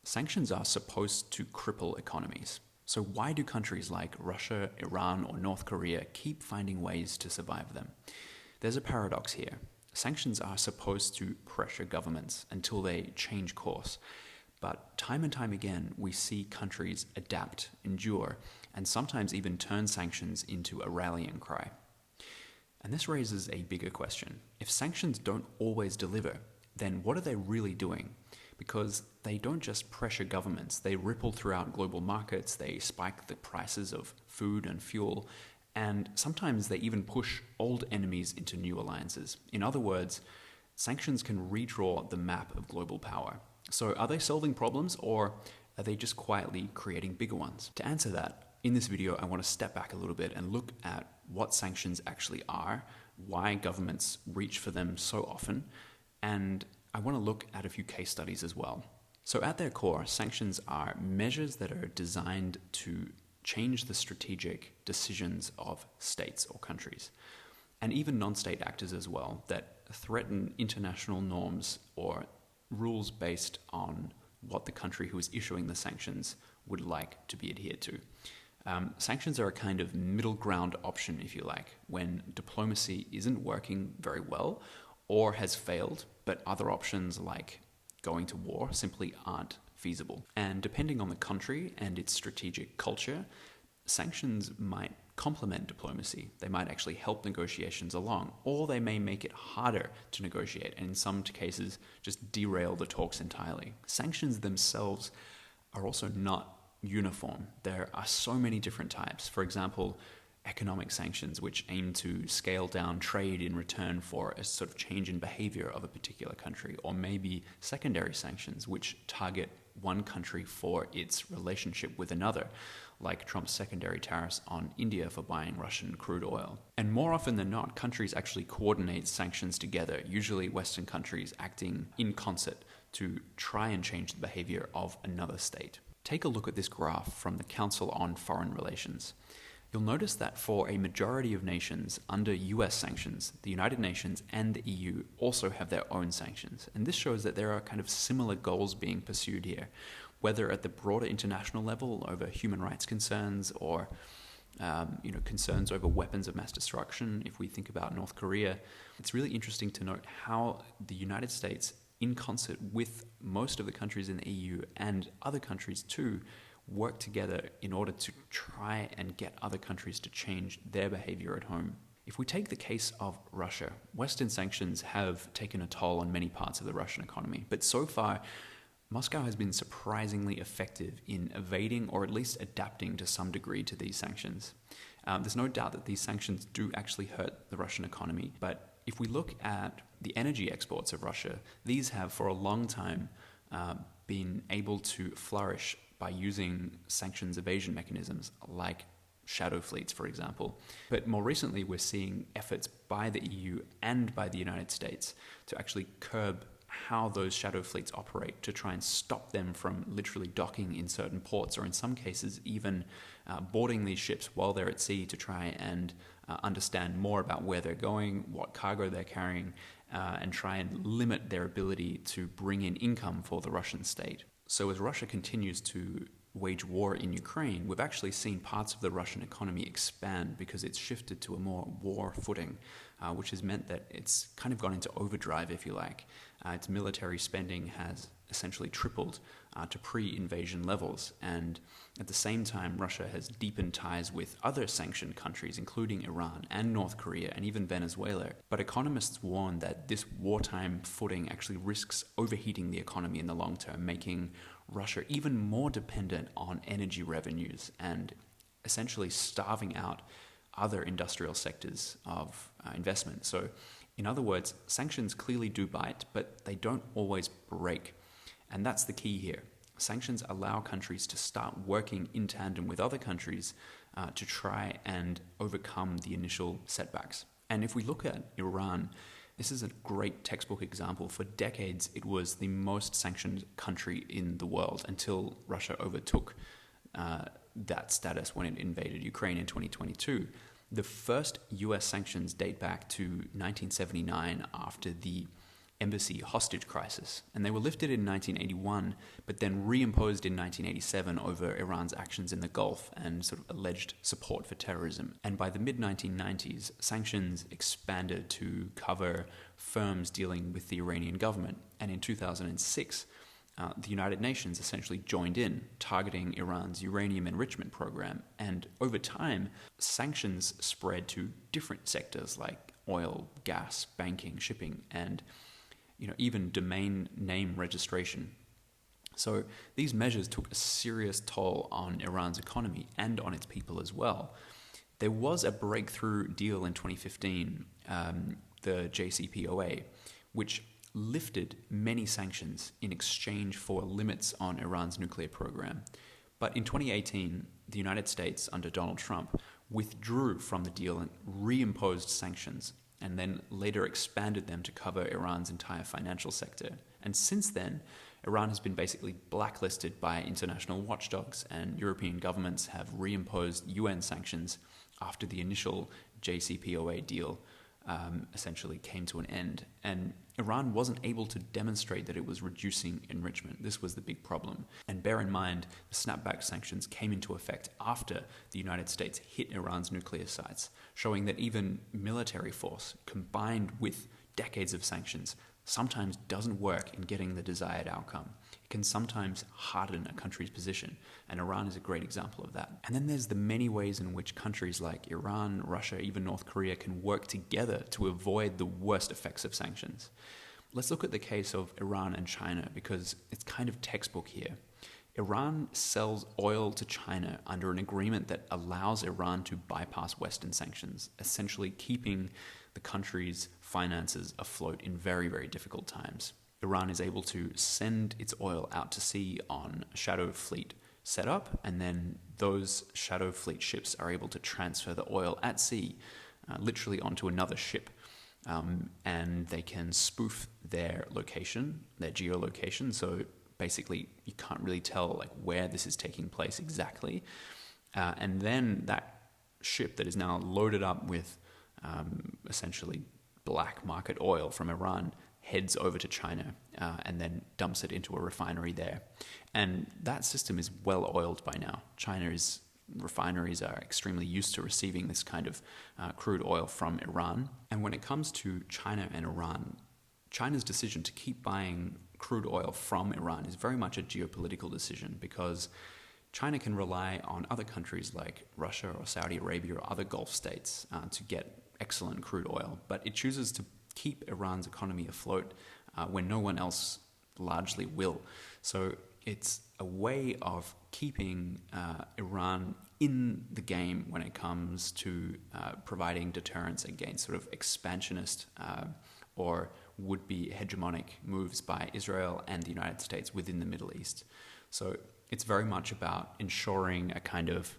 Sanctions are supposed to cripple economies. So why do countries like Russia, Iran, or North Korea keep finding ways to survive them? There's a paradox here. Sanctions are supposed to pressure governments until they change course. But time and time again, we see countries adapt, endure, and sometimes even turn sanctions into a rallying cry. And this raises a bigger question. If sanctions don't always deliver, then what are they really doing? Because they don't just pressure governments, they ripple throughout global markets, they spike the prices of food and fuel, and sometimes they even push old enemies into new alliances. In other words, sanctions can redraw the map of global power. So are they solving problems, or are they just quietly creating bigger ones? To answer that, in this video, I want to step back a little bit and look at what sanctions actually are, why governments reach for them so often, and I want to look at a few case studies as well. So at their core, sanctions are measures that are designed to change the strategic decisions of states or countries, and even non-state actors as well, that threaten international norms or rules based on what the country who is issuing the sanctions would like to be adhered to. Sanctions are a kind of middle ground option, if you like, when diplomacy isn't working very well or has failed, but other options like going to war simply aren't feasible. And depending on the country and its strategic culture, sanctions might complement diplomacy. They might actually help negotiations along, or they may make it harder to negotiate, and in some cases just derail the talks entirely. Sanctions themselves are also not uniform. There are so many different types. For example, economic sanctions, which aim to scale down trade in return for a sort of change in behavior of a particular country, or maybe secondary sanctions, which target one country for its relationship with another, like Trump's secondary tariffs on India for buying Russian crude oil. And more often than not, countries actually coordinate sanctions together, usually Western countries acting in concert to try and change the behavior of another state. Take a look at this graph from the Council on Foreign Relations. You'll notice that for a majority of nations under US sanctions, the United Nations and the EU also have their own sanctions. And this shows that there are kind of similar goals being pursued here, whether at the broader international level over human rights concerns or concerns over weapons of mass destruction. If we think about North Korea, it's really interesting to note how the United States, in concert with most of the countries in the EU and other countries too, work together in order to try and get other countries to change their behavior at home. If we take the case of Russia, Western sanctions have taken a toll on many parts of the Russian economy, but so far, Moscow has been surprisingly effective in evading or at least adapting to some degree to these sanctions. There's no doubt that these sanctions do actually hurt the Russian economy, but if we look at the energy exports of Russia, these have for a long time been able to flourish by using sanctions evasion mechanisms like shadow fleets, for example. But more recently, we're seeing efforts by the EU and by the United States to actually curb how those shadow fleets operate, to try and stop them from literally docking in certain ports, or in some cases even boarding these ships while they're at sea to try and understand more about where they're going, what cargo they're carrying, and try and limit their ability to bring in income for the Russian state. So as Russia continues to wage war in Ukraine, we've actually seen parts of the Russian economy expand because it's shifted to a more war footing, which has meant that it's kind of gone into overdrive, if you like. Its military spending has essentially tripled to pre-invasion levels, and at the same time, Russia has deepened ties with other sanctioned countries, including Iran and North Korea and even Venezuela. But economists warn that this wartime footing actually risks overheating the economy in the long term, making Russia even more dependent on energy revenues and essentially starving out other industrial sectors of investment. So, in other words, sanctions clearly do bite, but they don't always break. And that's the key here. Sanctions allow countries to start working in tandem with other countries to try and overcome the initial setbacks. And if we look at Iran, this is a great textbook example. For decades, it was the most sanctioned country in the world until Russia overtook that status when it invaded Ukraine in 2022. The first US sanctions date back to 1979 after the embassy hostage crisis, and they were lifted in 1981, but then reimposed in 1987 over Iran's actions in the Gulf and sort of alleged support for terrorism. And by the mid-1990s, sanctions expanded to cover firms dealing with the Iranian government, and in 2006, the United Nations essentially joined in, targeting Iran's uranium enrichment program. And over time, sanctions spread to different sectors like oil, gas, banking, shipping, and even domain name registration. So these measures took a serious toll on Iran's economy and on its people as well. There was a breakthrough deal in 2015, the JCPOA, which lifted many sanctions in exchange for limits on Iran's nuclear program. But in 2018, the United States, under Donald Trump, withdrew from the deal and reimposed sanctions, and then later expanded them to cover Iran's entire financial sector. And since then, Iran has been basically blacklisted by international watchdogs, and European governments have reimposed UN sanctions after the initial JCPOA deal essentially came to an end. And Iran wasn't able to demonstrate that it was reducing enrichment. This was the big problem. And bear in mind, the snapback sanctions came into effect after the United States hit Iran's nuclear sites, showing that even military force, combined with decades of sanctions, sometimes doesn't work in getting the desired outcome. It can sometimes harden a country's position, and Iran is a great example of that. And then there's the many ways in which countries like Iran, Russia, even North Korea can work together to avoid the worst effects of sanctions. Let's look at the case of Iran and China, because it's kind of textbook here. Iran sells oil to China under an agreement that allows Iran to bypass Western sanctions, essentially keeping the country's finances afloat in very, very difficult times. Iran is able to send its oil out to sea on a shadow fleet setup, and then those shadow fleet ships are able to transfer the oil at sea, literally onto another ship. And they can spoof their location, their geolocation, so basically you can't really tell where this is taking place exactly. And then that ship that is now loaded up with essentially black market oil from Iran heads over to China and then dumps it into a refinery there. And that system is well oiled by now. China's refineries are extremely used to receiving this kind of crude oil from Iran. And when it comes to China and Iran, China's decision to keep buying crude oil from Iran is very much a geopolitical decision, because China can rely on other countries like Russia or Saudi Arabia or other Gulf states to get excellent crude oil, but it chooses to keep Iran's economy afloat when no one else largely will. So it's a way of keeping Iran in the game when it comes to providing deterrence against sort of expansionist or would-be hegemonic moves by Israel and the United States within the Middle East. So it's very much about ensuring a kind of,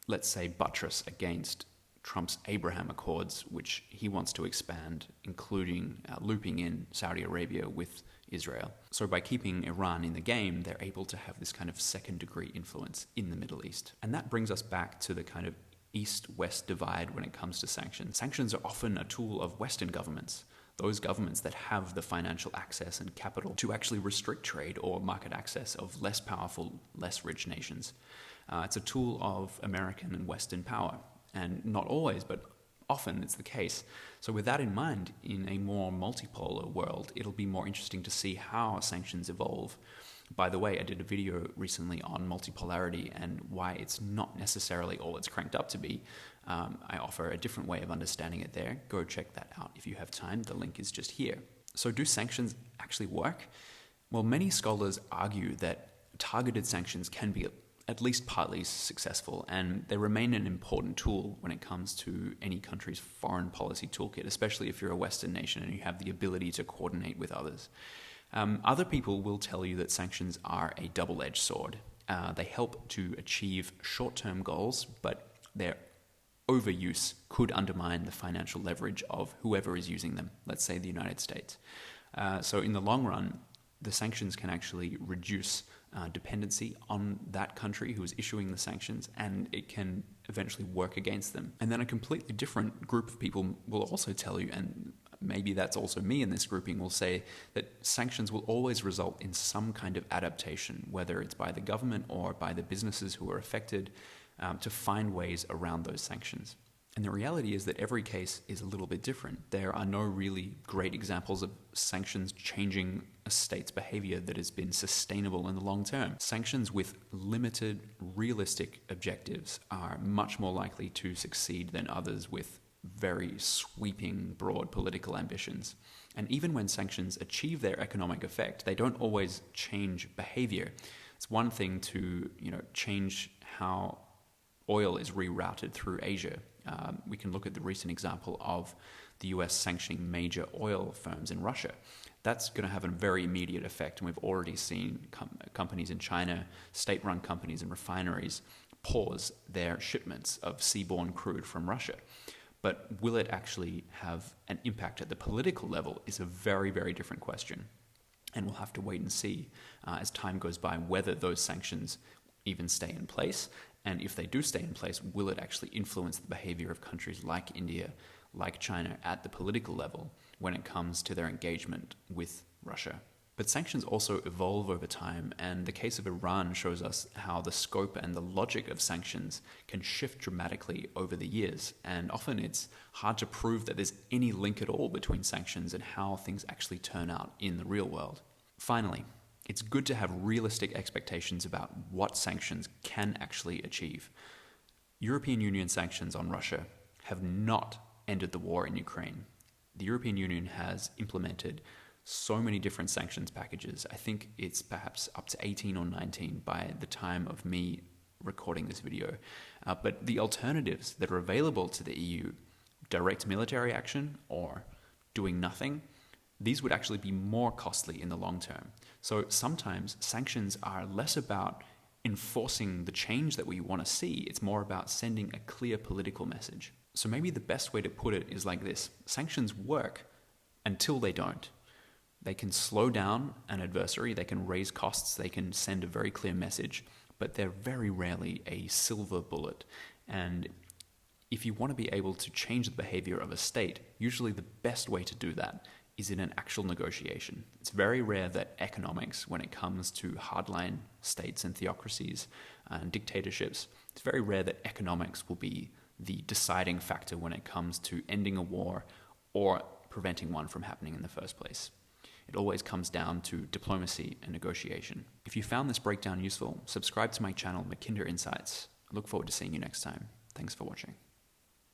let's say, buttress against Trump's Abraham Accords, which he wants to expand, including looping in Saudi Arabia with Israel. So by keeping Iran in the game, they're able to have this kind of second-degree influence in the Middle East. And that brings us back to the kind of East-West divide when it comes to sanctions. Sanctions are often a tool of Western governments, those governments that have the financial access and capital to actually restrict trade or market access of less powerful, less rich nations. It's a tool of American and Western power. And not always, but often it's the case. So with that in mind, in a more multipolar world, it'll be more interesting to see how sanctions evolve. By the way, I did a video recently on multipolarity and why it's not necessarily all it's cranked up to be. I offer a different way of understanding it there. Go check that out if you have time. The link is just here. So do sanctions actually work? Well, many scholars argue that targeted sanctions can be at least partly successful, and they remain an important tool when it comes to any country's foreign policy toolkit, especially if you're a Western nation and you have the ability to coordinate with others. Other people will tell you that sanctions are a double-edged sword. They help to achieve short-term goals, but their overuse could undermine the financial leverage of whoever is using them, let's say the United States. So in the long run, the sanctions can actually reduce dependency on that country who is issuing the sanctions, and it can eventually work against them. And then a completely different group of people will also tell you, and maybe that's also me in this grouping, will say that sanctions will always result in some kind of adaptation, whether it's by the government or by the businesses who are affected, to find ways around those sanctions. And the reality is that every case is a little bit different. There are no really great examples of sanctions changing a state's behavior that has been sustainable in the long term. Sanctions with limited, realistic objectives are much more likely to succeed than others with very sweeping, broad political ambitions. And even when sanctions achieve their economic effect, they don't always change behavior. It's one thing to, change how oil is rerouted through Asia. We can look at the recent example of the US sanctioning major oil firms in Russia. That's going to have a very immediate effect, and we've already seen companies in China, state-run companies and refineries, pause their shipments of seaborne crude from Russia. But will it actually have an impact at the political level is a very, very different question. And we'll have to wait and see as time goes by whether those sanctions even stay in place. And if they do stay in place, will it actually influence the behavior of countries like India, like China at the political level when it comes to their engagement with Russia? But sanctions also evolve over time, and the case of Iran shows us how the scope and the logic of sanctions can shift dramatically over the years. And often it's hard to prove that there's any link at all between sanctions and how things actually turn out in the real world. Finally, it's good to have realistic expectations about what sanctions can actually achieve. European Union sanctions on Russia have not ended the war in Ukraine. The European Union has implemented so many different sanctions packages. I think it's perhaps up to 18 or 19 by the time of me recording this video. But the alternatives that are available to the EU, direct military action or doing nothing, these would actually be more costly in the long term. So sometimes sanctions are less about enforcing the change that we want to see. It's more about sending a clear political message. So maybe the best way to put it is like this: sanctions work until they don't. They can slow down an adversary, they can raise costs, they can send a very clear message, but they're very rarely a silver bullet. And if you want to be able to change the behavior of a state, usually the best way to do that is in an actual negotiation. It's very rare that economics, when it comes to hardline states and theocracies and dictatorships, it's very rare that economics will be the deciding factor when it comes to ending a war or preventing one from happening in the first place. It always comes down to diplomacy and negotiation. If you found this breakdown useful, subscribe to my channel, Mackinder Insights. I look forward to seeing you next time. Thanks for watching.